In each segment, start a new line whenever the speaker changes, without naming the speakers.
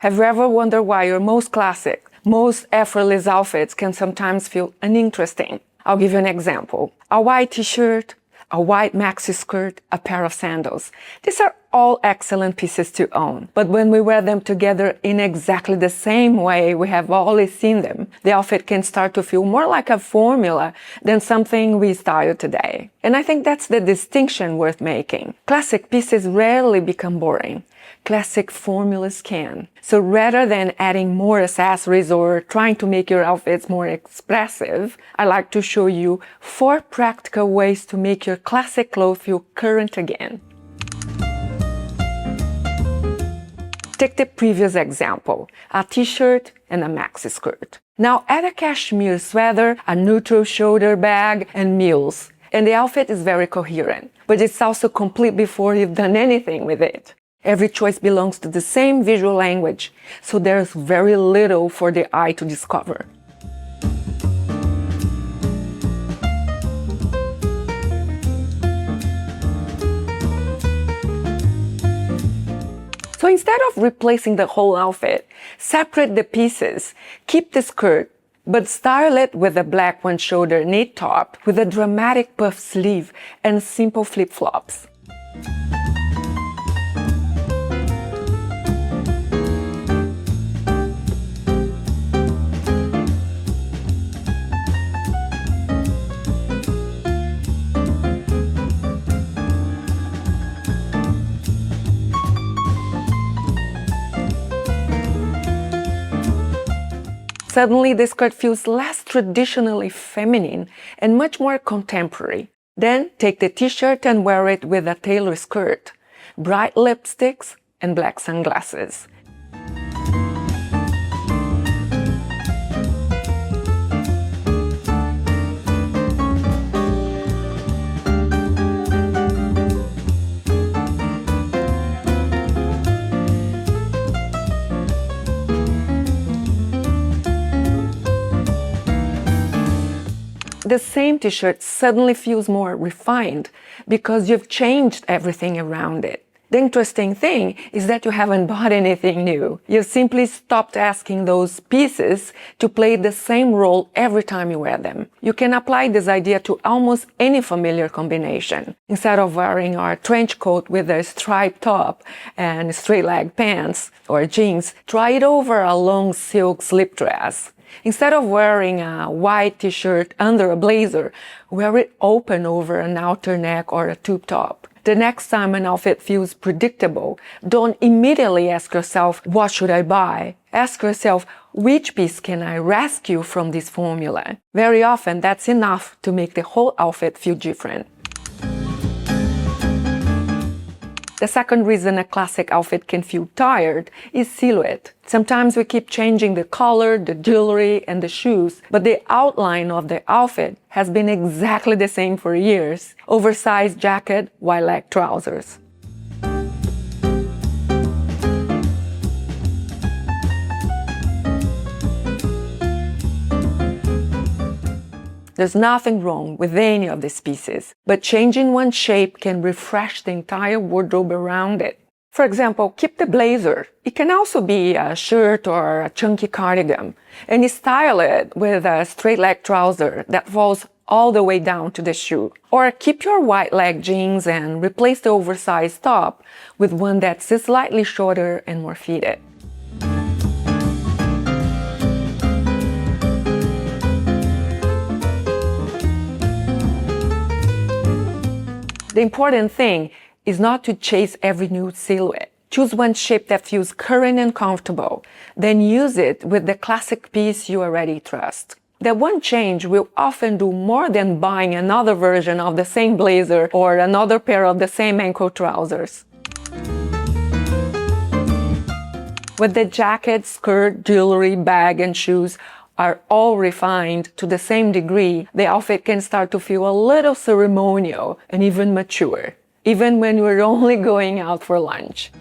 Have you ever wondered why your most classic, most effortless outfits can sometimes feel uninteresting? I'll give you an example. A white t-shirt, a white maxi skirt, a pair of sandals. These are all excellent pieces to own. But when we wear them together in exactly the same way we have always seen them, the outfit can start to feel more like a formula than something we style today. And I think that's the distinction worth making. Classic pieces rarely become boring. Classic formulas can. So rather than adding more accessories or trying to make your outfits more expressive, I like to show you 4 practical ways to make your classic clothes feel current again. Take the previous example, a t-shirt and a maxi skirt. Now add a cashmere sweater, a neutral shoulder bag, and mules. And the outfit is very coherent, but it's also complete before you've done anything with it. Every choice belongs to the same visual language, so there's very little for the eye to discover. So instead of replacing the whole outfit, separate the pieces, keep the skirt, but style it with a black one-shoulder knit top with a dramatic puff sleeve and simple flip-flops. Suddenly, the skirt feels less traditionally feminine and much more contemporary. Then take the t-shirt and wear it with a tailored skirt, bright lipsticks, and black sunglasses. The same t-shirt suddenly feels more refined because you've changed everything around it. The interesting thing is that you haven't bought anything new. You've simply stopped asking those pieces to play the same role every time you wear them. You can apply this idea to almost any familiar combination. Instead of wearing our trench coat with a striped top and straight leg pants or jeans, try it over a long silk slip dress. Instead of wearing a white t-shirt under a blazer, wear it open over an outer neck or a tube top. The next time an outfit feels predictable, don't immediately ask yourself, what should I buy? Ask yourself, which piece can I rescue from this formula? Very often, that's enough to make the whole outfit feel different. The second reason a classic outfit can feel tired is silhouette. Sometimes we keep changing the color, the jewelry, and the shoes, but the outline of the outfit has been exactly the same for years. Oversized jacket, wide-leg trousers. There's nothing wrong with any of these pieces, but changing one shape can refresh the entire wardrobe around it. For example, keep the blazer. It can also be a shirt or a chunky cardigan, and style it with a straight leg trouser that falls all the way down to the shoe. Or keep your wide leg jeans and replace the oversized top with one that's slightly shorter and more fitted. The important thing is not to chase every new silhouette. Choose one shape that feels current and comfortable, then use it with the classic piece you already trust. That one change will often do more than buying another version of the same blazer or another pair of the same ankle trousers. With the jacket, skirt, jewelry, bag, and shoes are all refined to the same degree, the outfit can start to feel a little ceremonial and even mature, even when you're only going out for lunch.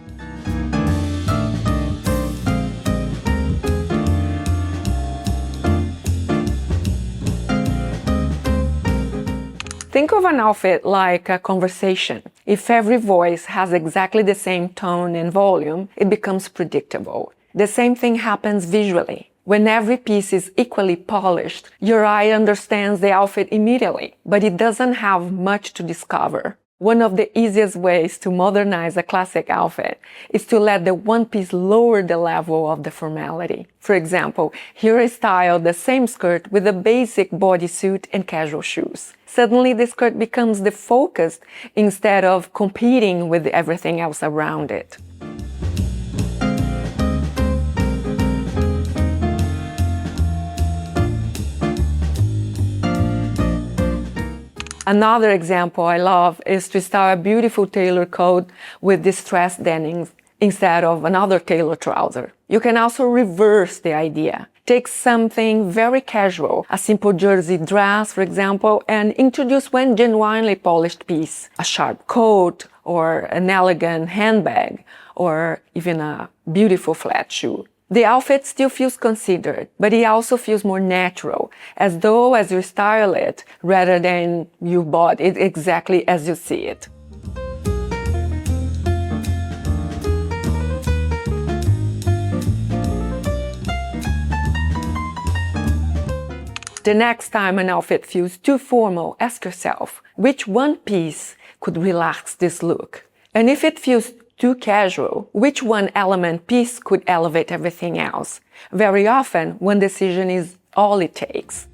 Think of an outfit like a conversation. If every voice has exactly the same tone and volume, it becomes predictable. The same thing happens visually. When every piece is equally polished, your eye understands the outfit immediately, but it doesn't have much to discover. One of the easiest ways to modernize a classic outfit is to let the one piece lower the level of the formality. For example, here I style the same skirt with a basic bodysuit and casual shoes. Suddenly the skirt becomes the focus instead of competing with everything else around it. Another example I love is to style a beautiful tailored coat with distressed denim instead of another tailored trouser. You can also reverse the idea. Take something very casual, a simple jersey dress, for example, and introduce one genuinely polished piece, a sharp coat, or an elegant handbag, or even a beautiful flat shoe. The outfit still feels considered, but it also feels more natural, as though as you style it, rather than you bought it exactly as you see it. The next time an outfit feels too formal, ask yourself, which one piece could relax this look? And if it feels too casual, which one element piece could elevate everything else? Very often, one decision is all it takes.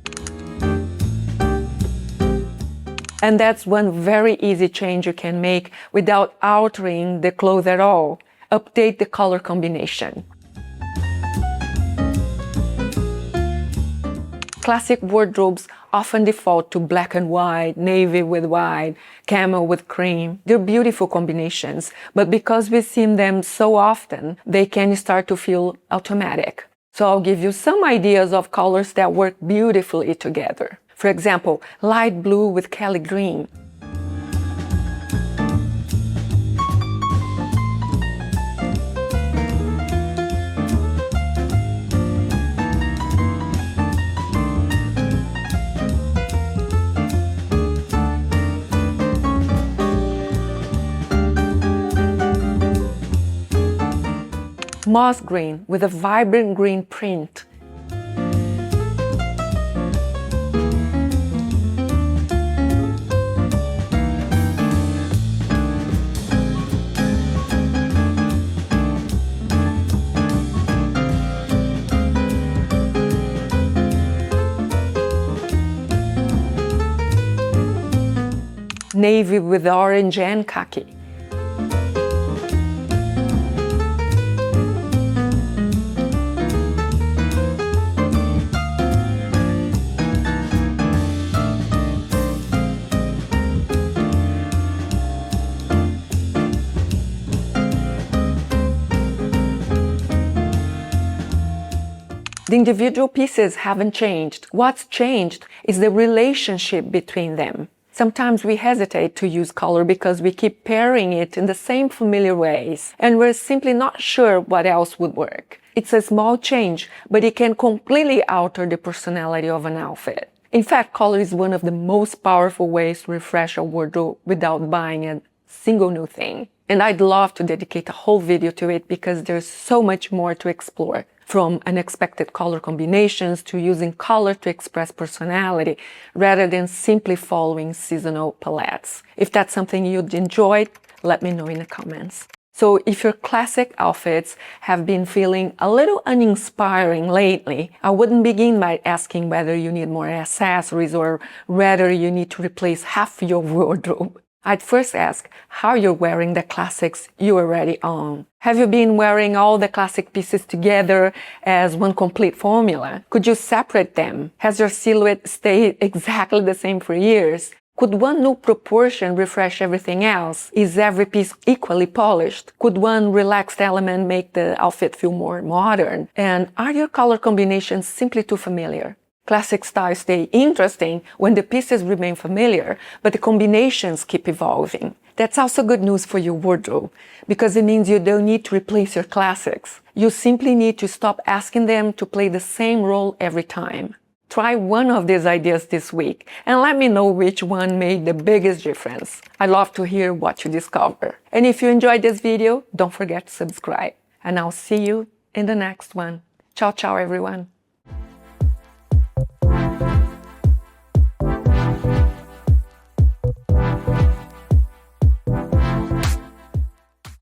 And that's one very easy change you can make without altering the clothes at all. Update the color combination. Classic wardrobes often default to black and white, navy with white, camel with cream. They're beautiful combinations, but because we see them so often, they can start to feel automatic. So I'll give you some ideas of colors that work beautifully together. For example, light blue with Kelly green. Moss green with a vibrant green print. Navy with orange and khaki. The individual pieces haven't changed. What's changed is the relationship between them. Sometimes we hesitate to use color because we keep pairing it in the same familiar ways, and we're simply not sure what else would work. It's a small change, but it can completely alter the personality of an outfit. In fact, color is one of the most powerful ways to refresh a wardrobe without buying a single new thing. And I'd love to dedicate a whole video to it because there's so much more to explore. From unexpected color combinations to using color to express personality rather than simply following seasonal palettes. If that's something you'd enjoy, let me know in the comments. So if your classic outfits have been feeling a little uninspiring lately, I wouldn't begin by asking whether you need more accessories or whether you need to replace half your wardrobe. I'd first ask how you're wearing the classics you already own. Have you been wearing all the classic pieces together as one complete formula? Could you separate them? Has your silhouette stayed exactly the same for years? Could one new proportion refresh everything else? Is every piece equally polished? Could one relaxed element make the outfit feel more modern? And are your color combinations simply too familiar? Classic styles stay interesting when the pieces remain familiar, but the combinations keep evolving. That's also good news for your wardrobe, because it means you don't need to replace your classics. You simply need to stop asking them to play the same role every time. Try one of these ideas this week and let me know which one made the biggest difference. I'd love to hear what you discover. And if you enjoyed this video, don't forget to subscribe. And I'll see you in the next one. Ciao, ciao, everyone.